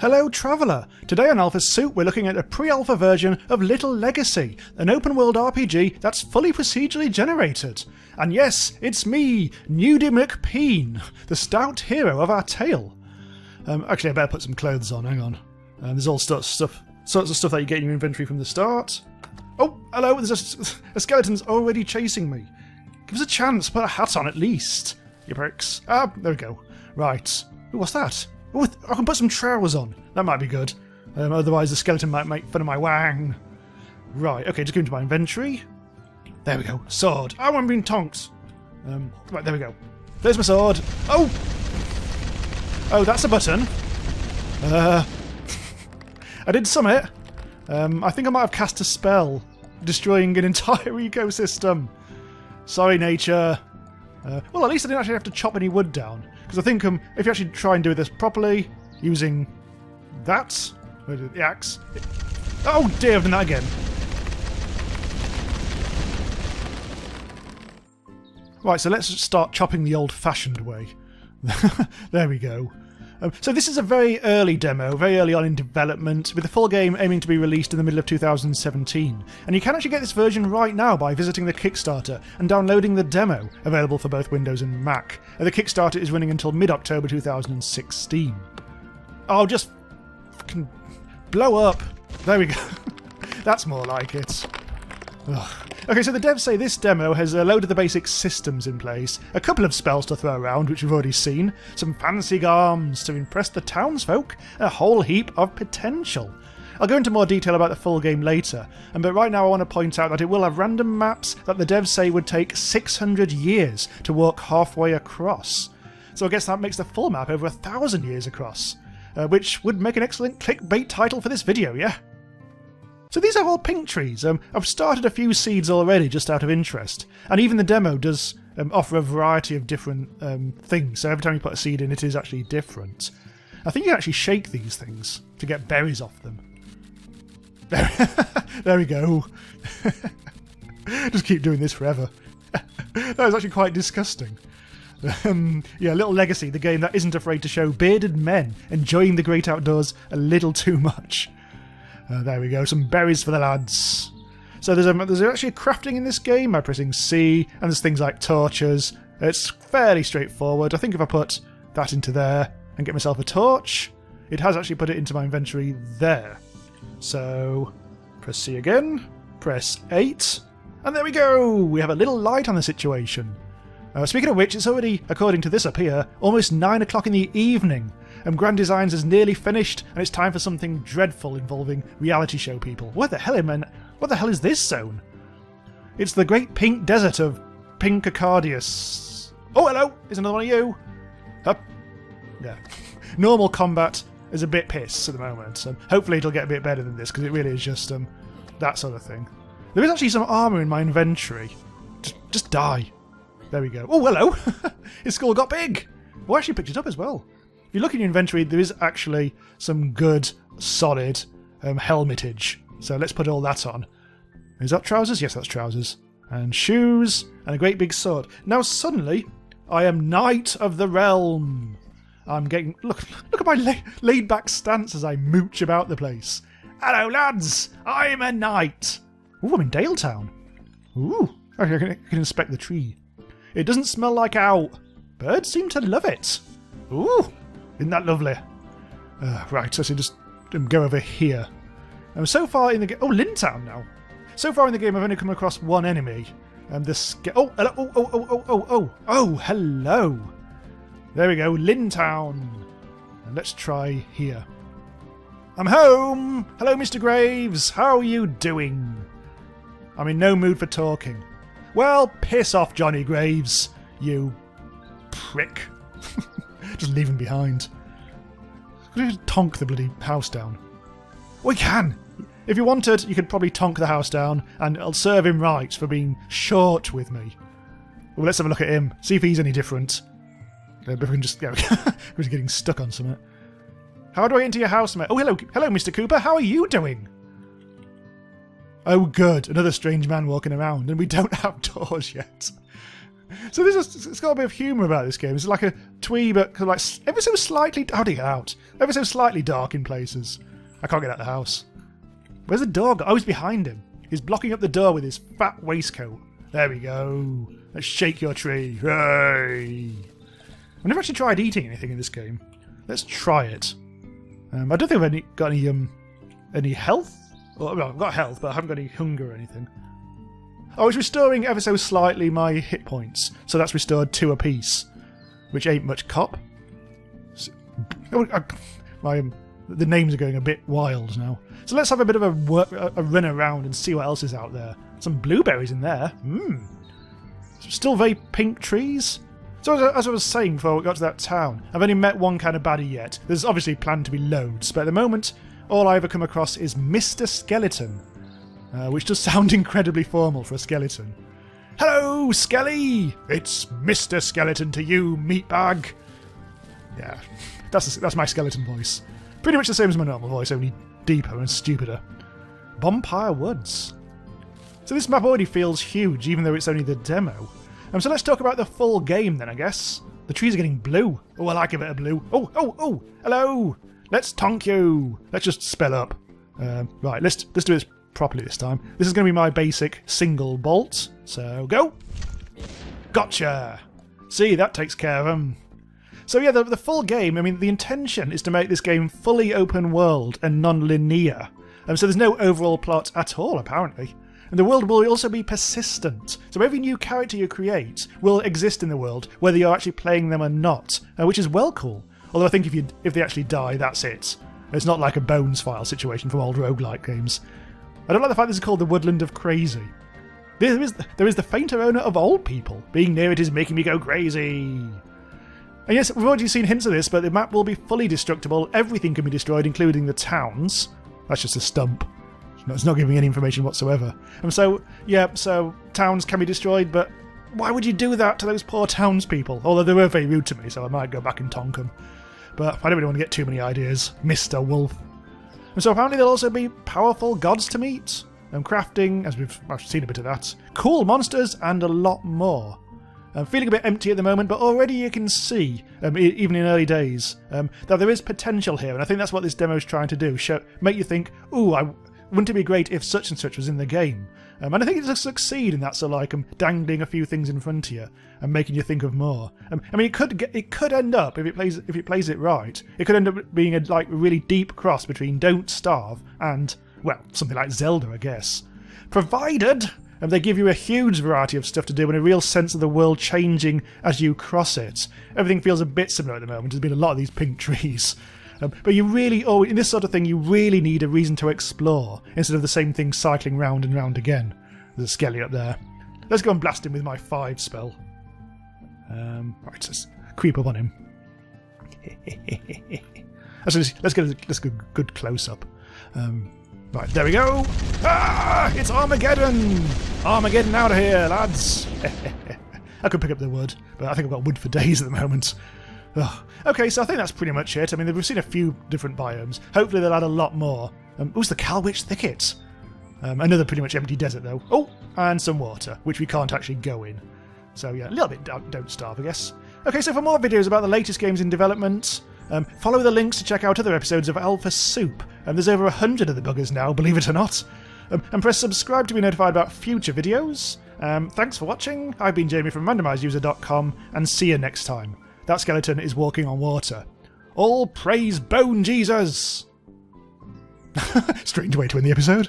Hello Traveller! Today on Alpha Soup we're looking at a pre-alpha version of Little Legacy, an open-world RPG that's fully procedurally generated. And yes, it's me, Nudie McPeen, the stout hero of our tale. Actually I better put some clothes on, hang on. There's all sorts of stuff that you get in your inventory from the start. Oh, hello, there's a skeleton's already chasing me. Give us a chance, put a hat on at least, you pricks. Ah, there we go. Right. Ooh, what's that? Oh, I can put some trousers on. That might be good. Otherwise the skeleton might make fun of my wang. Right, okay, just go into my inventory. There we go. Sword. Oh, I'm being tonked. Right, there we go. There's my sword. Oh! Oh, that's a button. I did summit. I think I might have cast a spell, destroying an entire ecosystem. Sorry, nature. Well, at least I didn't actually have to chop any wood down. Because I think if you actually try and do this properly, using that, the axe. Oh dear, I've done that again. Right, so let's start chopping the old-fashioned way. There we go. So this is a very early demo, very early on in development, with the full game aiming to be released in the middle of 2017. And you can actually get this version right now by visiting the Kickstarter and downloading the demo, available for both Windows and Mac. The Kickstarter is running until mid-October 2016. Oh, just fucking blow up. There we go. That's more like it. Ugh. Okay, so the devs say this demo has a load of the basic systems in place, a couple of spells to throw around, which we've already seen, some fancy garms to impress the townsfolk, and a whole heap of potential. I'll go into more detail about the full game later, but right now I want to point out that it will have random maps that the devs say would take 600 years to walk halfway across. So I guess that makes the full map over 1,000 years across, which would make an excellent clickbait title for this video, yeah? So these are all pink trees. I've started a few seeds already just out of interest, and even the demo does offer a variety of different things, so every time you put a seed in it is actually different. I think you can actually shake these things to get berries off them. There we go. Just keep doing this forever. That was actually quite disgusting. Yeah, Little Legacy, the game that isn't afraid to show bearded men enjoying the great outdoors a little too much. There we go, some berries for the lads. So there's actually crafting in this game by pressing C, and there's things like torches. It's fairly straightforward. I think if I put that into there and get myself a torch, it has actually put it into my inventory there. So press C again, press 8, and there we go! We have a little light on the situation. Speaking of which, it's already, according to this up here, almost 9 o'clock in the evening. Grand Designs is nearly finished, and it's time for something dreadful involving reality show people. What the hell is this zone? It's the Great Pink Desert of Pinkacardius. Oh, hello! Is another one of you? Up. Yeah. Normal combat is a bit piss at the moment. Hopefully it'll get a bit better than this, because it really is just that sort of thing. There is actually some armour in my inventory. Just die. There we go. Oh, hello! His skull got big! Oh, I actually picked it up as well. If you look in your inventory, there is actually some good, solid helmetage. So let's put all that on. Is that trousers? Yes, that's trousers. And shoes, and a great big sword. Now suddenly, I am Knight of the Realm. I'm getting... Look at my laid-back stance as I mooch about the place. Hello, lads! I'm a knight! Ooh, I'm in Dale Town. Ooh, I can inspect the tree. It doesn't smell like owl. Birds seem to love it. Ooh, isn't that lovely? Right, so just go over here. So far in the game... Oh, Lin Town now. So far in the game, I've only come across one enemy. Oh, hello. Oh, hello. There we go, Lin Town. And let's try here. I'm home. Hello, Mr. Graves. How are you doing? I'm in no mood for talking. Well, piss off, Johnny Graves, you prick. Just leave him behind. Could you tonk the bloody house down? We can! If you wanted, you could probably tonk the house down, and I'll serve him right for being short with me. Well, let's have a look at him, see if he's any different. If we can just... Yeah, we're getting stuck on something. How do I get into your house, mate? Oh, hello, Mr. Cooper, how are you doing? Oh, good, another strange man walking around, and we don't have doors yet. So it's got a bit of humour about this game. It's like a twee, but like ever so slightly... How do you get out? Ever so slightly dark in places. I can't get out of the house. Where's the dog? Oh, he's behind him. He's blocking up the door with his fat waistcoat. There we go. Let's shake your tree. Hey! I've never actually tried eating anything in this game. Let's try it. I don't think I've got any health. Well, I've got health, but I haven't got any hunger or anything. Oh, it's restoring ever so slightly my hit points. So that's restored 2 apiece, which ain't much cop. The names are going a bit wild now. So let's have a bit of a run around and see what else is out there. Some blueberries in there. Still very pink trees. So as I was saying before we got to that town, I've only met one kind of baddie yet. There's obviously planned to be loads, but at the moment, all I ever come across is Mr. Skeleton, which does sound incredibly formal for a skeleton. Hello, Skelly! It's Mr. Skeleton to you, meatbag. Yeah, that's my skeleton voice. Pretty much the same as my normal voice, only deeper and stupider. Bopmire Woods. So this map already feels huge, even though it's only the demo. So let's talk about the full game then, I guess. The trees are getting blue. Oh, I like a bit of blue. Oh, hello! Let's tonk you! Let's just spell up. Right, let's do this properly this time. This is going to be my basic single bolt. So, go! Gotcha! See, that takes care of them. So yeah, the full game, I mean, the intention is to make this game fully open world and non-linear. So there's no overall plot at all, apparently. And the world will also be persistent. So every new character you create will exist in the world, whether you're actually playing them or not, which is well cool. Although I think if they actually die, that's it. It's not like a Bones File situation from old roguelike games. I don't like the fact this is called the Woodland of Crazy. There is the faint aroma of old people. Being near it is making me go crazy. And yes, we've already seen hints of this, but the map will be fully destructible. Everything can be destroyed, including the towns. That's just a stump. It's not giving any information whatsoever. And so towns can be destroyed, but why would you do that to those poor townspeople? Although they were very rude to me, so I might go back and tonk them. But I don't really want to get too many ideas. Mr. Wolf. And so apparently there'll also be powerful gods to meet, and crafting, as I've seen a bit of that, cool monsters, and a lot more. I'm feeling a bit empty at the moment, but already you can see, even in early days, that there is potential here, and I think that's what this demo is trying to do. Make you think, ooh, wouldn't it be great if such and such was in the game? And I think it'll succeed in that, so like dangling a few things in front of you and making you think of more. I mean, it could end up, if it plays it right, it could end up being a really deep cross between Don't Starve and, well, something like Zelda, I guess. Provided they give you a huge variety of stuff to do and a real sense of the world changing as you cross it. Everything feels a bit similar at the moment. There's been a lot of these pink trees. But you really, in this sort of thing, you really need a reason to explore instead of the same thing cycling round and round again. There's a Skelly up there. Let's go and blast him with my 5 spell. Right, let's creep up on him. Let's get a good close up. Right, there we go. Ah, it's Armageddon! Armageddon out of here, lads! I could pick up the wood, but I think I've got wood for days at the moment. Oh. Okay, so I think that's pretty much it. I mean, we've seen a few different biomes. Hopefully they'll add a lot more. It's the Kalwich Thicket. Another pretty much empty desert, though. Oh, and some water, which we can't actually go in. So yeah, a little bit don't starve, I guess. Okay, so for more videos about the latest games in development, follow the links to check out other episodes of Alpha Soup. There's over 100 of the buggers now, believe it or not. And press subscribe to be notified about future videos. Thanks for watching. I've been Jamie from randomizeuser.com, and see you next time. That skeleton is walking on water. All praise Bone Jesus! Strange way to end the episode.